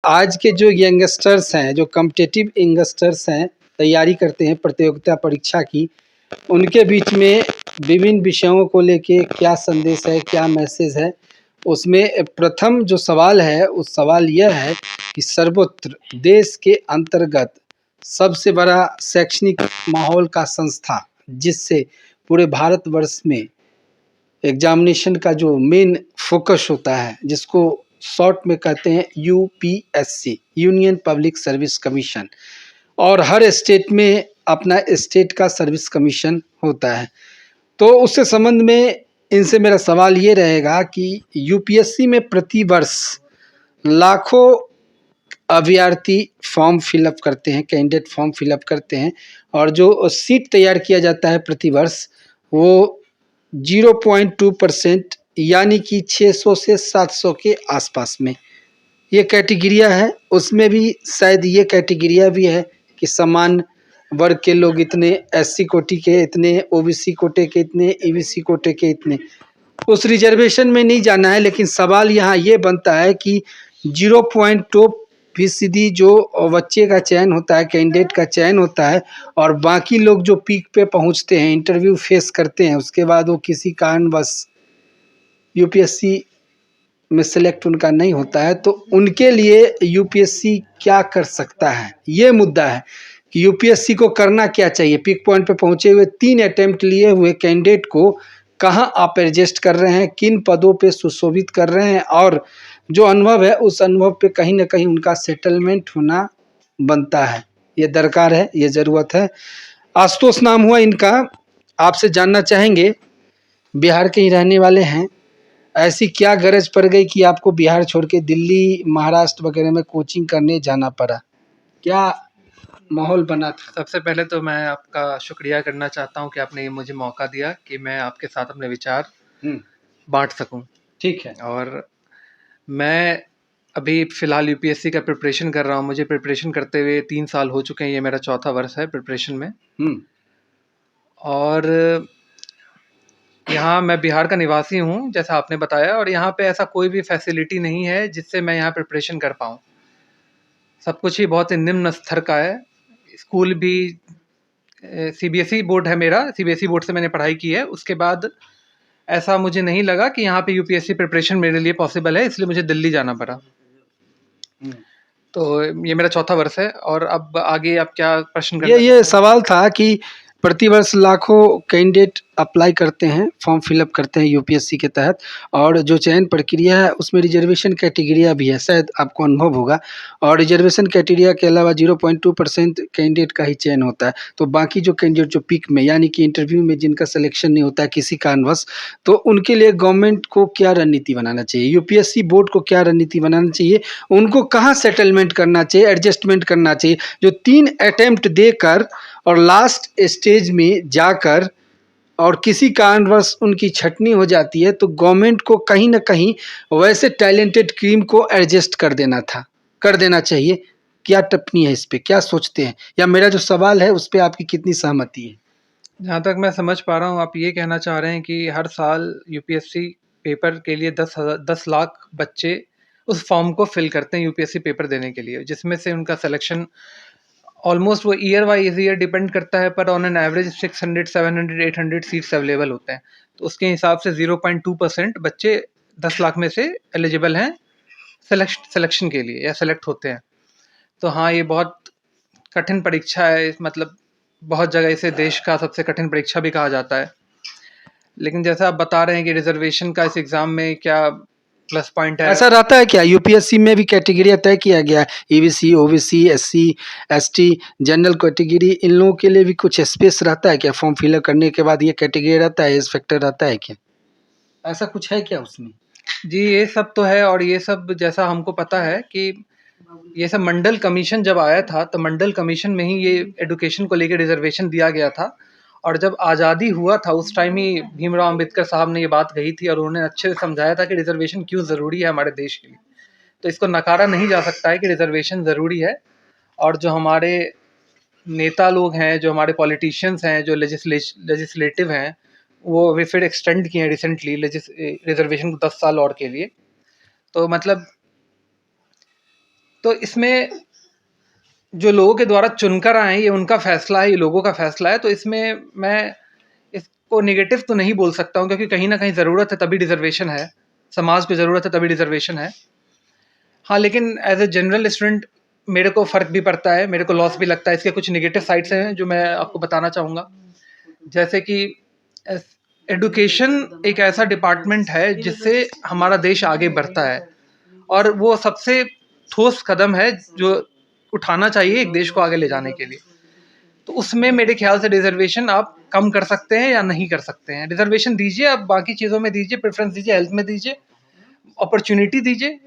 आज के जो यंगस्टर्स हैं, जो कॉम्पिटिटिव यंगस्टर्स हैं, तैयारी करते हैं प्रतियोगिता परीक्षा की, उनके बीच में विभिन्न विषयों को लेके क्या संदेश है, क्या मैसेज है? उसमें प्रथम जो सवाल है, उस सवाल यह है कि सर्वोत्तर देश के अंतर्गत सबसे बड़ा शैक्षणिक माहौल का संस्था, जिससे पूरे भारतवर्ष में एग्जामिनेशन का जो मेन फोकस होता है, जिसको शॉर्ट में कहते हैं UPSC, union public service commission, और हर स्टेट में अपना स्टेट का सर्विस कमीशन होता है। तो उससे संबंध में इनसे मेरा सवाल ये रहेगा कि यूपीएससी में प्रतिवर्ष लाखों अभ्यर्थी फॉर्म फिलअप करते हैं, कैंडिडेट फॉर्म फिलअप करते हैं, और जो सीट तैयार किया जाता है प्रतिवर्ष, वो 0.2% यानी कि 600 से 700 के आसपास में ये कैटेगरिया है। उसमें भी शायद ये कैटेगरिया भी है कि सामान्य वर्ग के लोग इतने, एससी कोटि के इतने, ओबीसी कोटे के इतने, ईबीसी कोटे के इतने, उस रिजर्वेशन में नहीं जाना है। लेकिन सवाल यहाँ ये बनता है कि 0.2% जो बच्चे का चयन होता है, कैंडिडेट का चयन होता है, और बाकी लोग जो पीक पे पहुँचते हैं, इंटरव्यू फेस करते हैं, उसके बाद वो किसी कारणवश यूपीएससी में सेलेक्ट उनका नहीं होता है, तो उनके लिए यूपीएससी क्या कर सकता है? ये मुद्दा है कि यूपीएससी को करना क्या चाहिए। पिक पॉइंट पे पहुंचे हुए 3 अटेम्प्ट लिए हुए कैंडिडेट को कहाँ आप एडजस्ट कर रहे हैं, किन पदों पे सुशोभित कर रहे हैं, और जो अनुभव है उस अनुभव पे कहीं ना कहीं उनका सेटलमेंट होना बनता है। ये दरकार है, ये ज़रूरत है। आशुतोष नाम हुआ इनका, आपसे जानना चाहेंगे, बिहार के ही रहने वाले हैं, ऐसी क्या गरज पड़ गई कि आपको बिहार छोड़ के दिल्ली, महाराष्ट्र वगैरह में कोचिंग करने जाना पड़ा? क्या माहौल बना था? सबसे पहले तो मैं आपका शुक्रिया करना चाहता हूँ कि आपने ये मुझे मौका दिया कि मैं आपके साथ अपने विचार बांट सकूं। ठीक है। और मैं अभी फ़िलहाल यूपीएससी का प्रिपरेशन कर रहा हूँ। मुझे प्रिपरेशन करते हुए 3 साल हो चुके हैं, ये मेरा चौथा वर्ष है प्रिपरेशन में। और यहाँ मैं बिहार का निवासी हूँ, जैसा आपने बताया, और यहाँ पे ऐसा कोई भी फैसिलिटी नहीं है जिससे मैं यहाँ प्रिपरेशन कर पाऊँ। सब कुछ ही बहुत ही निम्न स्तर का है। स्कूल भी सीबीएसई बोर्ड है मेरा, सीबीएसई बोर्ड से मैंने पढ़ाई की है। उसके बाद ऐसा मुझे नहीं लगा कि यहाँ पे यूपीएससी प्रिपरेशन मेरे लिए पॉसिबल है, इसलिए मुझे दिल्ली जाना पड़ा। तो ये मेरा चौथा वर्ष है। और अब आगे आप क्या प्रश्न करना ये सवाल था कि प्रतिवर्ष लाखों कैंडिडेट अप्लाई करते हैं, फॉर्म फिलअप करते हैं यूपीएससी के तहत, और जो चयन प्रक्रिया है उसमें रिजर्वेशन कैटेगरिया भी है, शायद आपको अनुभव होगा। और रिजर्वेशन कैटेगरिया के अलावा 0.2% कैंडिडेट का ही चयन होता है। तो बाकी जो कैंडिडेट जो पिक में, यानी कि इंटरव्यू में जिनका सिलेक्शन नहीं होता है किसी कारणवश, तो उनके लिए गवर्नमेंट को क्या रणनीति बनाना चाहिए, यूपीएससी बोर्ड को क्या रणनीति बनाना चाहिए, उनको कहाँ सेटलमेंट करना चाहिए, एडजस्टमेंट करना चाहिए, जो 3 अटेम्प्ट देकर और लास्ट स्टेज में जाकर और किसी कारणवश उनकी छटनी हो जाती है, तो गवर्नमेंट को कहीं ना कहीं वैसे टैलेंटेड क्रीम को एडजस्ट कर देना चाहिए। क्या टिप्पणी है इस पे, क्या सोचते हैं, या मेरा जो सवाल है उस पे आपकी कितनी सहमति है? जहाँ तक मैं समझ पा रहा हूँ, आप ये कहना चाह रहे हैं कि हर साल यूपीएससी पेपर के लिए 10 लाख बच्चे उस फॉर्म को फिल करते हैं यूपीएससी पेपर देने के लिए, जिसमें से उनका सिलेक्शन ऑलमोस्ट वो ईयर वाइज ईयर डिपेंड करता है, पर on an average 600, 700, 800 seats available होते हैं। तो उसके हिसाब से 0.2% बच्चे 10 लाख में से एलिजिबल हैं सिलेक्शन के लिए, या सेलेक्ट होते हैं। तो हाँ, ये बहुत कठिन परीक्षा है, मतलब बहुत जगह इसे देश का सबसे कठिन परीक्षा भी कहा जाता है। लेकिन जैसा आप बता रहे हैं कि रिजर्वेशन का इस एग्ज़ाम में क्या प्लस पॉइंट है? ऐसा रहता है क्या, यूपीएससी में भी कैटेगरी तय किया गया है, EBC, OBC, SC, ST, general category, इन लोगों के लिए भी कुछ स्पेस रहता है क्या? फॉर्म फिलअप करने के बाद ये कैटेगरी रहता है, एज फैक्टर रहता है क्या? ऐसा कुछ है क्या उसमें? जी, ये सब तो है। और ये सब जैसा हमको पता है कि ये सब मंडल कमीशन जब आया था, तो मंडल कमीशन में ही ये एडुकेशन को लेकर रिजर्वेशन दिया गया था। और जब आज़ादी हुआ था उस टाइम ही भीमराव अंबेडकर साहब ने ये बात कही थी, और उन्होंने अच्छे से समझाया था कि रिजर्वेशन क्यों ज़रूरी है हमारे देश के लिए। तो इसको नकारा नहीं जा सकता है कि रिजर्वेशन ज़रूरी है। और जो हमारे नेता लोग हैं, जो हमारे पॉलिटिशियंस हैं, जो लेजिस्लेटिव हैं, वो अभी फिर एक्सटेंड किए हैं रिसेंटली रिजर्वेशन को 10 साल और के लिए। तो मतलब तो इसमें जो लोगों के द्वारा चुनकर आए हैं, ये उनका फैसला है, ये लोगों का फैसला है, तो इसमें मैं इसको नेगेटिव तो नहीं बोल सकता हूँ, क्योंकि कहीं न कहीं ज़रूरत है तभी रिज़र्वेशन है, समाज को ज़रूरत है तभी रिज़र्वेशन है। हाँ, लेकिन एज़ अ जनरल स्टूडेंट मेरे को फ़र्क भी पड़ता है, मेरे को लॉस भी लगता है, इसके कुछ नेगेटिव साइड्स हैं जो मैं आपको बताना चाहूँगा। जैसे कि एजुकेशन एक ऐसा डिपार्टमेंट है जिससे हमारा देश आगे बढ़ता है, और वो सबसे ठोस कदम है जो उठाना चाहिए एक देश को आगे ले जाने के लिए। तो उसमें मेरे ख्याल से रिजर्वेशन आप कम कर सकते हैं या नहीं कर सकते हैं। रिजर्वेशन दीजिए, आप बाकी चीज़ों में दीजिए, प्रेफरेंस दीजिए, हेल्थ में दीजिए, अपॉर्चुनिटी दीजिए।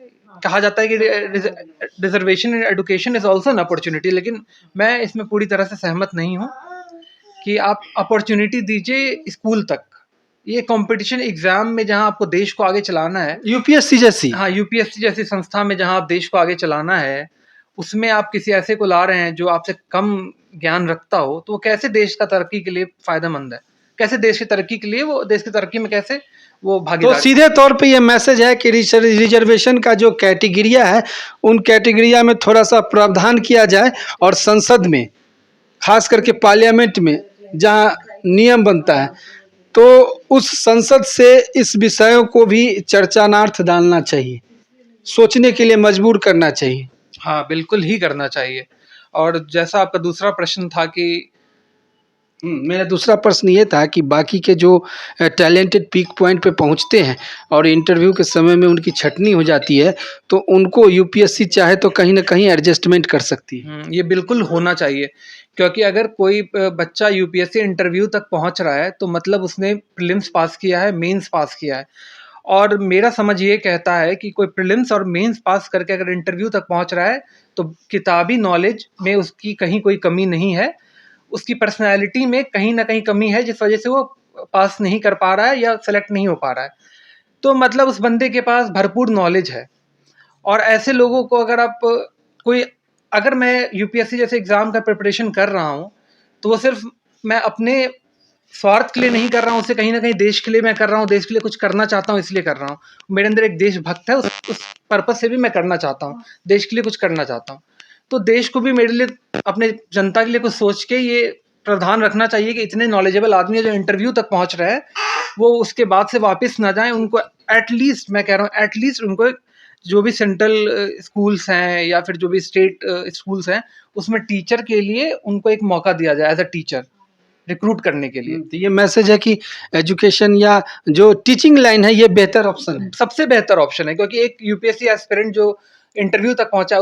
कहा जाता है कि reservation in education is also an opportunity, लेकिन मैं इसमें पूरी तरह से सहमत नहीं हूँ कि आप अपॉर्चुनिटी दीजिए स्कूल तक। ये कंपटीशन एग्जाम में जहाँ आपको देश को आगे चलाना है, यूपीएससी जैसी, हाँ, यूपीएससी जैसी संस्था में जहाँ आप देश को आगे चलाना है, उसमें आप किसी ऐसे को ला रहे हैं जो आपसे कम ज्ञान रखता हो, तो वो कैसे देश का तरक्की के लिए फायदेमंद है? कैसे देश की तरक्की के लिए, वो देश की तरक्की में कैसे वो तो भागीदार? सीधे तौर पे ये मैसेज है कि रिजर्वेशन का जो कैटेगरिया है, उन कैटेगरिया में थोड़ा सा प्रावधान किया जाए, और संसद में, खास करके पार्लियामेंट में जहाँ नियम बनता है, तो उस संसद से इस विषयों को भी चर्चानार्थ डालना चाहिए, सोचने के लिए मजबूर करना चाहिए। हाँ, बिल्कुल ही करना चाहिए। और जैसा आपका दूसरा प्रश्न था कि मेरा दूसरा प्रश्न ये था कि बाकी के जो टैलेंटेड पीक पॉइंट पे पहुंचते हैं और इंटरव्यू के समय में उनकी छटनी हो जाती है, तो उनको यूपीएससी चाहे तो कहीं ना कहीं एडजस्टमेंट कर सकती है। ये बिल्कुल होना चाहिए, क्योंकि अगर कोई बच्चा यूपीएससी इंटरव्यू तक पहुंच रहा है, तो मतलब उसने प्रीलिम्स पास किया है, मेंस पास किया है। और मेरा समझ ये कहता है कि कोई प्रीलिम्स और मेंस पास करके अगर इंटरव्यू तक पहुंच रहा है, तो किताबी नॉलेज में उसकी कहीं कोई कमी नहीं है, उसकी पर्सनैलिटी में कहीं ना कहीं कमी है, जिस वजह से वो पास नहीं कर पा रहा है या सेलेक्ट नहीं हो पा रहा है। तो मतलब उस बंदे के पास भरपूर नॉलेज है। और ऐसे लोगों को अगर आप कोई, अगर मैं यूपीएससी जैसे एग्ज़ाम का प्रिपरेशन कर रहा हूँ, तो वो सिर्फ मैं अपने स्वार्थ के लिए नहीं कर रहा हूँ, उसे कहीं ना कहीं देश के लिए मैं कर रहा हूँ, देश के लिए कुछ करना चाहता हूँ, इसलिए कर रहा हूँ। मेरे अंदर एक देशभक्त है, उस पर्पज से भी मैं करना चाहता हूँ, देश के लिए कुछ करना चाहता हूँ। तो देश को भी मेरे लिए, अपने जनता के लिए कुछ सोच के ये प्रावधान रखना चाहिए कि इतने नॉलेजेबल आदमी जो इंटरव्यू तक पहुँच रहे हैं, वो उसके बाद से वापस ना जाएं। उनको एटलीस्ट, मैं कह रहा हूँ एटलीस्ट, उनको जो भी सेंट्रल स्कूल्स हैं या फिर जो भी स्टेट स्कूल्स हैं, उसमें टीचर के लिए उनको एक मौका दिया जाए, एज अ टीचर रिक्रूट करने के लिए। तो ये मैसेज है कि एजुकेशन या जो टीचिंग लाइन है, ये बेहतर ऑप्शन है। सबसे बेहतर ऑप्शन है, क्योंकि एक यूपीएससी एस्पिरेंट जो इंटरव्यू तक पहुंचा